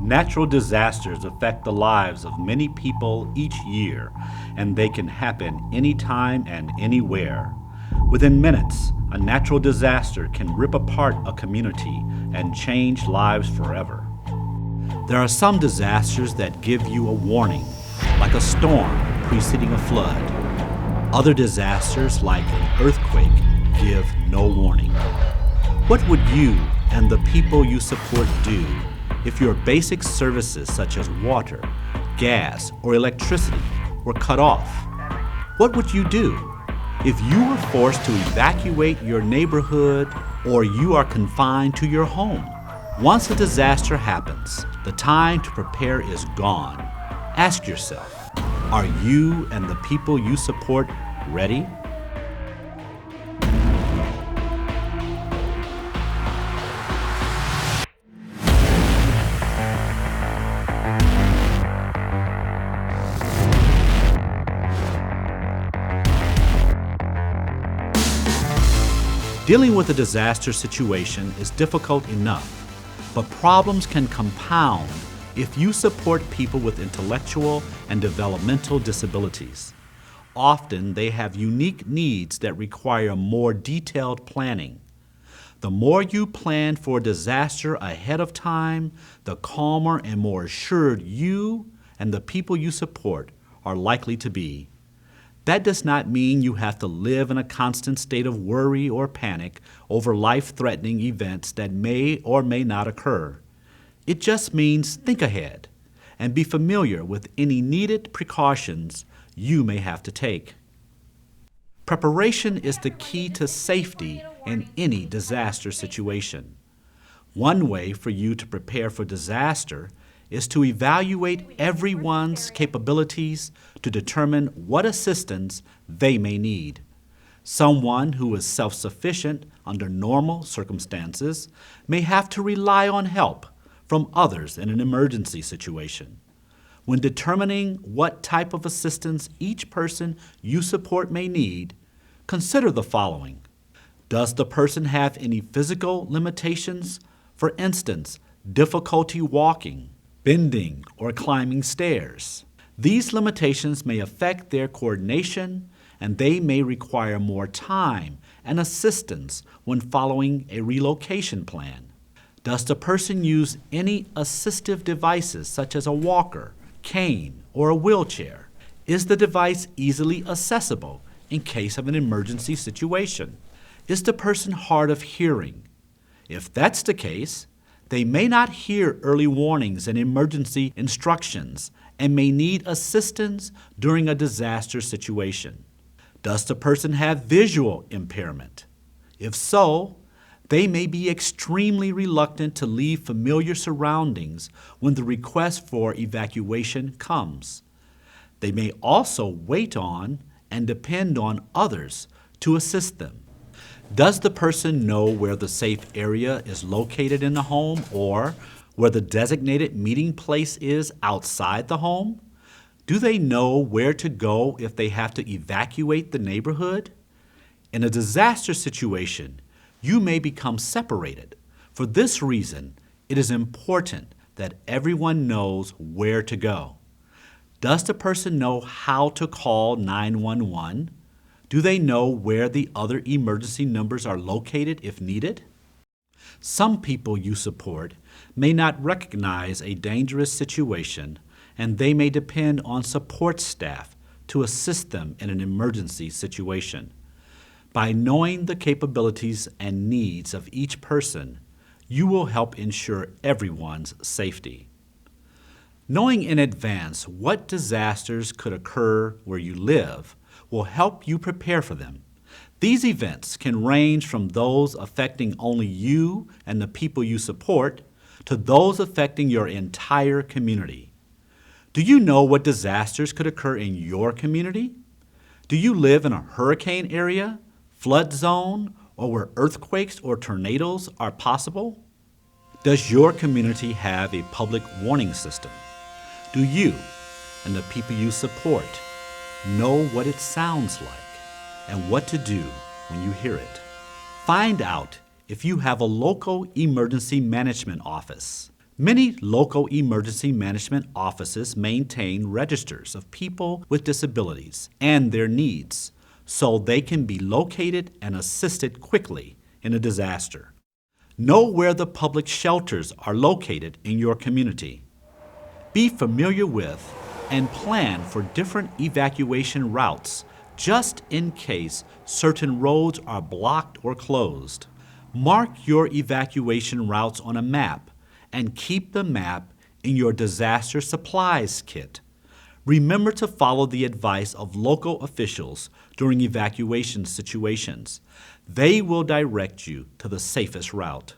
Natural disasters affect the lives of many people each year, and they can happen anytime and anywhere. Within minutes, a natural disaster can rip apart a community and change lives forever. There are some disasters that give you a warning, like a storm preceding a flood. Other disasters, like an earthquake, give no warning. What would you and the people you support do if your basic services such as water, gas, or electricity were cut off? What would you do if you were forced to evacuate your neighborhood or you are confined to your home? Once a disaster happens, the time to prepare is gone. Ask yourself, are you and the people you support ready? Dealing with a disaster situation is difficult enough, but problems can compound if you support people with intellectual and developmental disabilities. Often they have unique needs that require more detailed planning. The more you plan for a disaster ahead of time, the calmer and more assured you and the people you support are likely to be. That does not mean you have to live in a constant state of worry or panic over life-threatening events that may or may not occur. It just means think ahead and be familiar with any needed precautions you may have to take. Preparation is the key to safety in any disaster situation. One way for you to prepare for disaster is to evaluate everyone's capabilities to determine what assistance they may need. Someone who is self-sufficient under normal circumstances may have to rely on help from others in an emergency situation. When determining what type of assistance each person you support may need, consider the following. Does the person have any physical limitations? For instance, difficulty walking, bending, or climbing stairs. These limitations may affect their coordination, and they may require more time and assistance when following a relocation plan. Does the person use any assistive devices such as a walker, cane, or a wheelchair? Is the device easily accessible in case of an emergency situation? Is the person hard of hearing? If that's the case, they may not hear early warnings and emergency instructions and may need assistance during a disaster situation. Does the person have visual impairment? If so, they may be extremely reluctant to leave familiar surroundings when the request for evacuation comes. They may also wait on and depend on others to assist them. Does the person know where the safe area is located in the home or where the designated meeting place is outside the home? Do they know where to go if they have to evacuate the neighborhood? In a disaster situation, you may become separated. For this reason, it is important that everyone knows where to go. Does the person know how to call 911? Do they know where the other emergency numbers are located if needed? Some people you support may not recognize a dangerous situation, and they may depend on support staff to assist them in an emergency situation. By knowing the capabilities and needs of each person, you will help ensure everyone's safety. Knowing in advance what disasters could occur where you live will help you prepare for them. These events can range from those affecting only you and the people you support to those affecting your entire community. Do you know what disasters could occur in your community? Do you live in a hurricane area, flood zone, or where earthquakes or tornadoes are possible? Does your community have a public warning system? Do you and the people you support know what it sounds like and what to do when you hear it? Find out if you have a local emergency management office. Many local emergency management offices maintain registers of people with disabilities and their needs so they can be located and assisted quickly in a disaster. Know where the public shelters are located in your community. Be familiar with and plan for different evacuation routes just in case certain roads are blocked or closed. Mark your evacuation routes on a map and keep the map in your disaster supplies kit. Remember to follow the advice of local officials during evacuation situations. They will direct you to the safest route.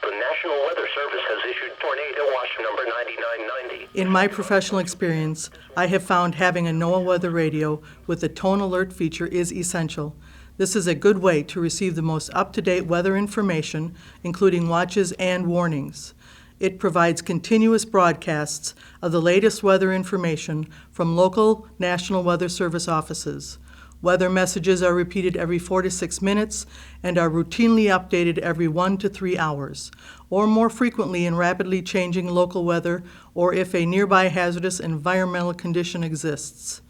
The National Weather Service has issued tornado watch number 9990. In my professional experience, I have found having a NOAA weather radio with a tone alert feature is essential. This is a good way to receive the most up-to-date weather information, including watches and warnings. It provides continuous broadcasts of the latest weather information from local National Weather Service offices. Weather messages are repeated every 4 to 6 minutes and are routinely updated every 1 to 3 hours, or more frequently in rapidly changing local weather or if a nearby hazardous environmental condition exists.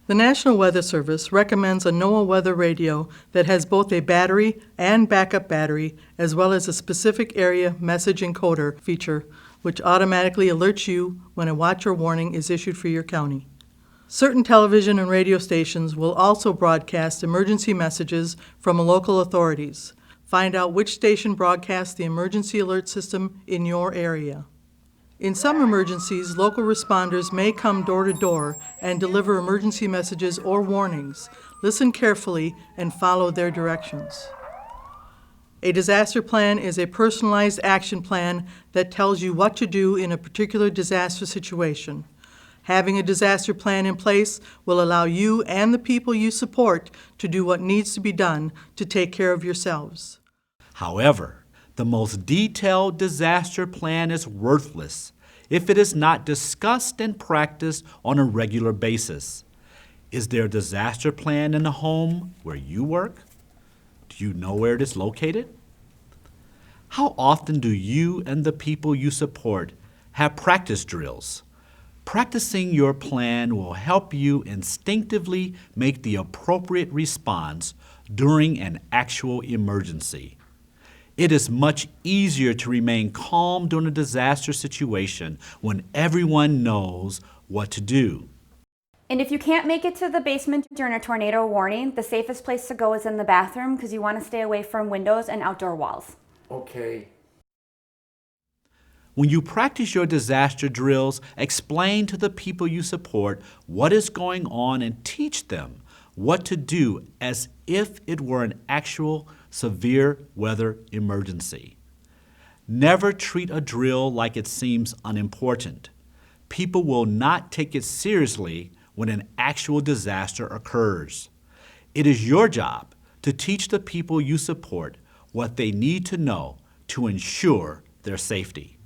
The National Weather Service recommends a NOAA weather radio that has both a battery and backup battery, as well as a specific area message encoder feature, which automatically alerts you when a watch or warning is issued for your county. Certain television and radio stations will also broadcast emergency messages from local authorities. Find out which station broadcasts the emergency alert system in your area. In some emergencies, local responders may come door to door and deliver emergency messages or warnings. Listen carefully and follow their directions. A disaster plan is a personalized action plan that tells you what to do in a particular disaster situation. Having a disaster plan in place will allow you and the people you support to do what needs to be done to take care of yourselves. However, the most detailed disaster plan is worthless if it is not discussed and practiced on a regular basis. Is there a disaster plan in the home where you work? Do you know where it is located? How often do you and the people you support have practice drills? Practicing your plan will help you instinctively make the appropriate response during an actual emergency. It is much easier to remain calm during a disaster situation when everyone knows what to do. And if you can't make it to the basement during a tornado warning, the safest place to go is in the bathroom because you want to stay away from windows and outdoor walls. Okay. When you practice your disaster drills, explain to the people you support what is going on and teach them what to do as if it were an actual severe weather emergency. Never treat a drill like it seems unimportant. People will not take it seriously when an actual disaster occurs. It is your job to teach the people you support what they need to know to ensure their safety.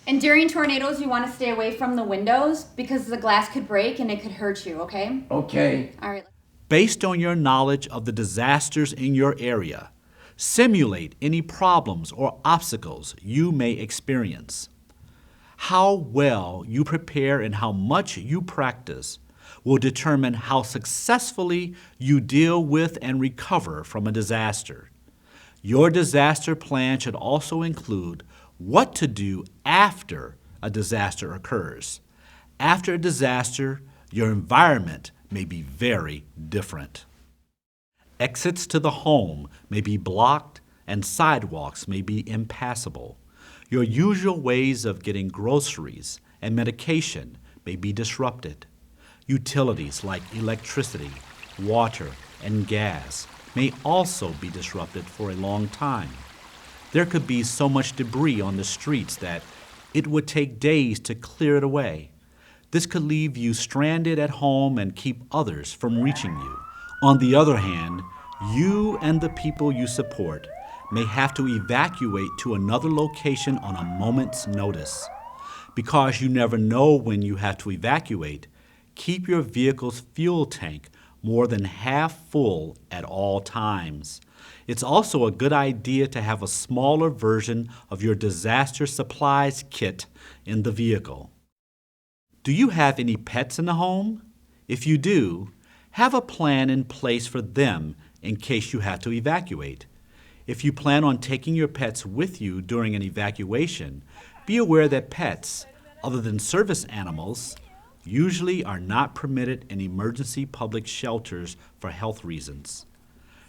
And during tornadoes, you want to stay away from the windows because the glass could break and it could hurt you, okay? Okay. All right. Based on your knowledge of the disasters in your area, simulate any problems or obstacles you may experience. How well you prepare and how much you practice will determine how successfully you deal with and recover from a disaster. Your disaster plan should also include what to do after a disaster occurs. After a disaster, your environment may be very different. Exits to the home may be blocked and sidewalks may be impassable. Your usual ways of getting groceries and medication may be disrupted. Utilities like electricity, water, and gas may also be disrupted for a long time. There could be so much debris on the streets that it would take days to clear it away. This could leave you stranded at home and keep others from reaching you. On the other hand, you and the people you support may have to evacuate to another location on a moment's notice. Because you never know when you have to evacuate, keep your vehicle's fuel tank more than half full at all times. It's also a good idea to have a smaller version of your disaster supplies kit in the vehicle. Do you have any pets in the home? If you do, have a plan in place for them in case you have to evacuate. If you plan on taking your pets with you during an evacuation, be aware that pets, other than service animals, usually are not permitted in emergency public shelters for health reasons.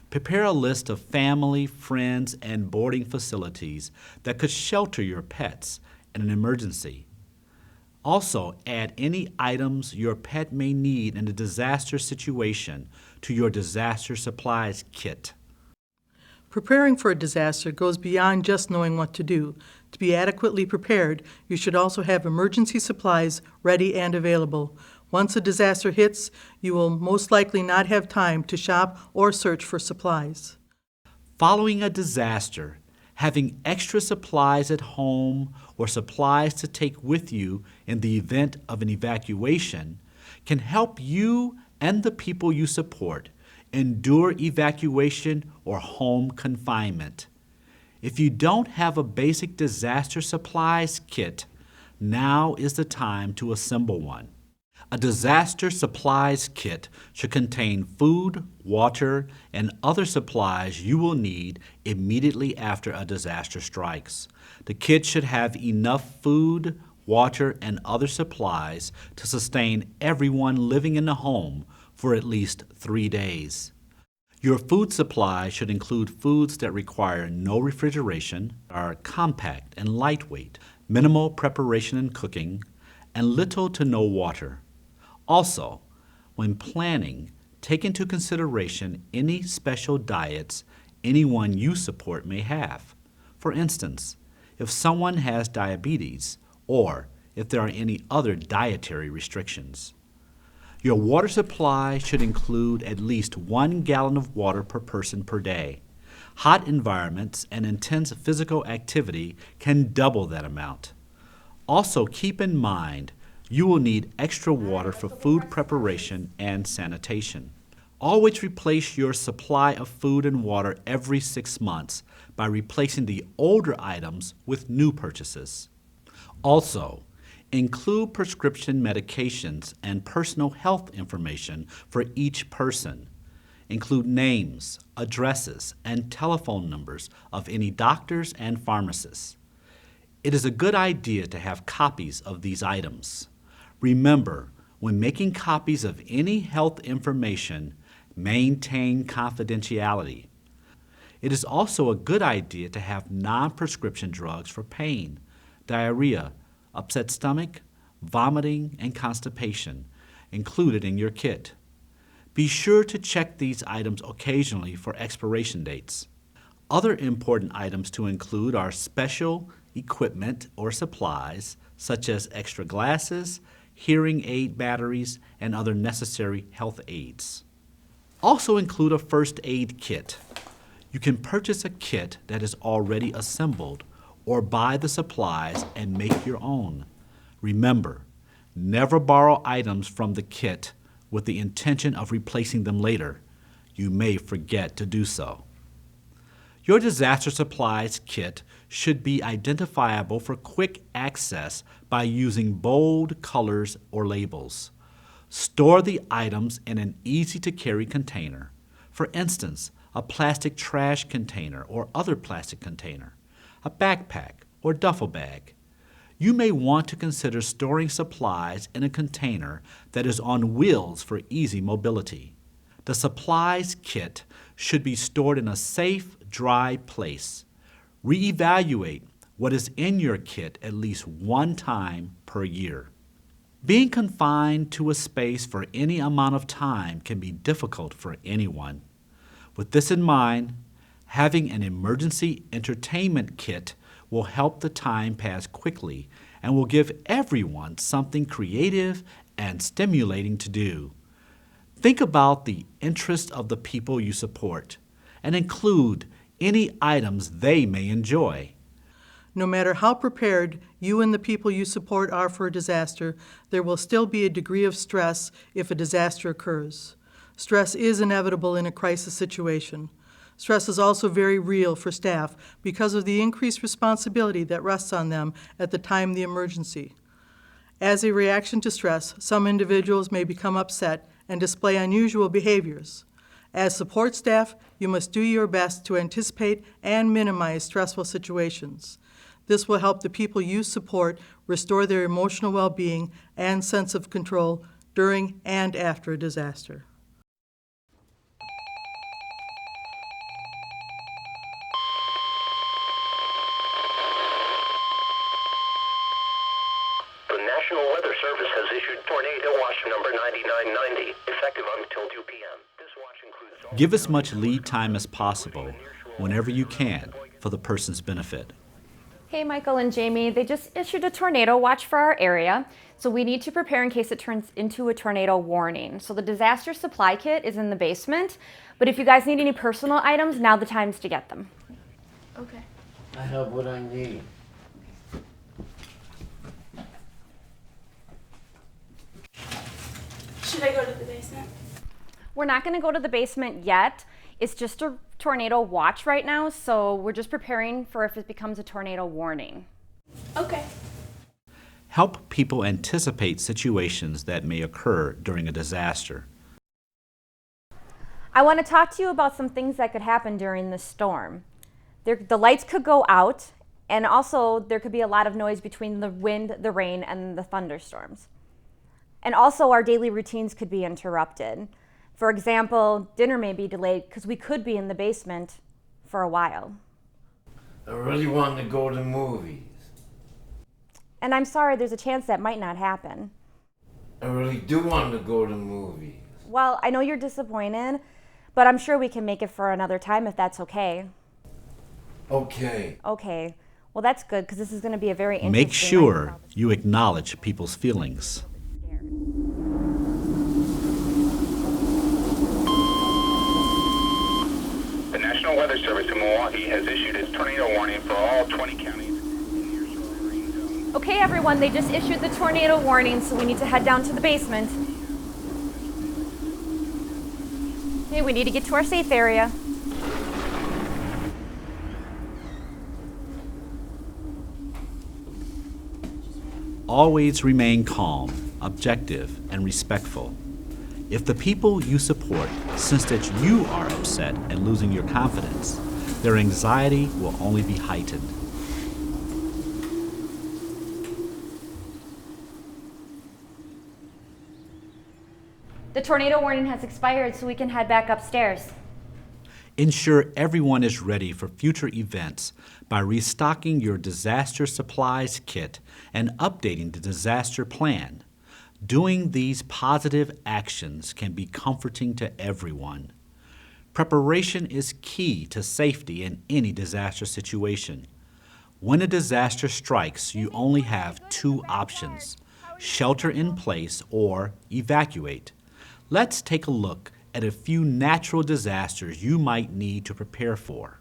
Prepare a list of family, friends, and boarding facilities that could shelter your pets in an emergency. Also, add any items your pet may need in a disaster situation to your disaster supplies kit. Preparing for a disaster goes beyond just knowing what to do. To be adequately prepared, you should also have emergency supplies ready and available. Once a disaster hits, you will most likely not have time to shop or search for supplies. Following a disaster, having extra supplies at home or supplies to take with you in the event of an evacuation can help you and the people you support endure evacuation or home confinement. If you don't have a basic disaster supplies kit, now is the time to assemble one. A disaster supplies kit should contain food, water, and other supplies you will need immediately after a disaster strikes. The kit should have enough food, water, and other supplies to sustain everyone living in the home for at least 3 days. Your food supply should include foods that require no refrigeration, are compact and lightweight, minimal preparation and cooking, and little to no water. Also, when planning, take into consideration any special diets anyone you support may have. For instance, if someone has diabetes or if there are any other dietary restrictions. Your water supply should include at least 1 gallon of water per person per day. Hot environments and intense physical activity can double that amount. Also, keep in mind you will need extra water for food preparation and sanitation. Always replace your supply of food and water every 6 months by replacing the older items with new purchases. Also, include prescription medications and personal health information for each person. Include names, addresses, and telephone numbers of any doctors and pharmacists. It is a good idea to have copies of these items. Remember, when making copies of any health information, maintain confidentiality. It is also a good idea to have non-prescription drugs for pain, diarrhea, upset stomach, vomiting, and constipation included in your kit. Be sure to check these items occasionally for expiration dates. Other important items to include are special equipment or supplies, such as extra glasses, hearing aid batteries, and other necessary health aids. Also include a first aid kit. You can purchase a kit that is already assembled or buy the supplies and make your own. Remember, never borrow items from the kit with the intention of replacing them later. You may forget to do so. Your disaster supplies kit should be identifiable for quick access by using bold colors or labels. Store the items in an easy-to-carry container. For instance, a plastic trash container or other plastic container, a backpack or duffel bag. You may want to consider storing supplies in a container that is on wheels for easy mobility. The supplies kit should be stored in a safe, dry place. Reevaluate what is in your kit at least 1 time per year. Being confined to a space for any amount of time can be difficult for anyone. With this in mind, having an emergency entertainment kit will help the time pass quickly and will give everyone something creative and stimulating to do. Think about the interest of the people you support and include any items they may enjoy. No matter how prepared you and the people you support are for a disaster, there will still be a degree of stress if a disaster occurs. Stress is inevitable in a crisis situation. Stress is also very real for staff because of the increased responsibility that rests on them at the time of the emergency. As a reaction to stress, some individuals may become upset and display unusual behaviors. As support staff, you must do your best to anticipate and minimize stressful situations. This will help the people you support restore their emotional well-being and sense of control during and after a disaster. The National Weather Service has issued tornado watch number 9990, effective until 2 p.m. This watch includes all Give as much lead time as possible whenever you can for the person's benefit. Hey, Michael and Jamie, they just issued a tornado watch for our area, so we need to prepare in case it turns into a tornado warning. So the disaster supply kit is in the basement, but if you guys need any personal items, now the time's to get them. Okay. I have what I need. Should I go to the basement? We're not going to go to the basement yet. It's just a tornado watch right now, so we're just preparing for if it becomes a tornado warning. Okay. Help people anticipate situations that may occur during a disaster. I want to talk to you about some things that could happen during this storm. The lights could go out, and also there could be a lot of noise between the wind, the rain, and the thunderstorms. And also our daily routines could be interrupted. For example, dinner may be delayed because we could be in the basement for a while. I really want to go to movies. And I'm sorry, there's a chance that might not happen. I really do want to go to movies. Well, I know you're disappointed, but I'm sure we can make it for another time if that's okay. Okay. Okay. Well, that's good because this is going to be a very interesting Make night sure for all the you acknowledge people's feelings. The National Weather Service in Milwaukee has issued its tornado warning for all 20 counties. Okay, everyone, they just issued the tornado warning, so we need to head down to the basement. Okay, we need to get to our safe area. Always remain calm, objective, and respectful. If the people you support sense that you are upset and losing your confidence, their anxiety will only be heightened. The tornado warning has expired, so we can head back upstairs. Ensure everyone is ready for future events by restocking your disaster supplies kit and updating the disaster plan. Doing these positive actions can be comforting to everyone. Preparation is key to safety in any disaster situation. When a disaster strikes, you only have two options: shelter in place or evacuate. Let's take a look at a few natural disasters you might need to prepare for.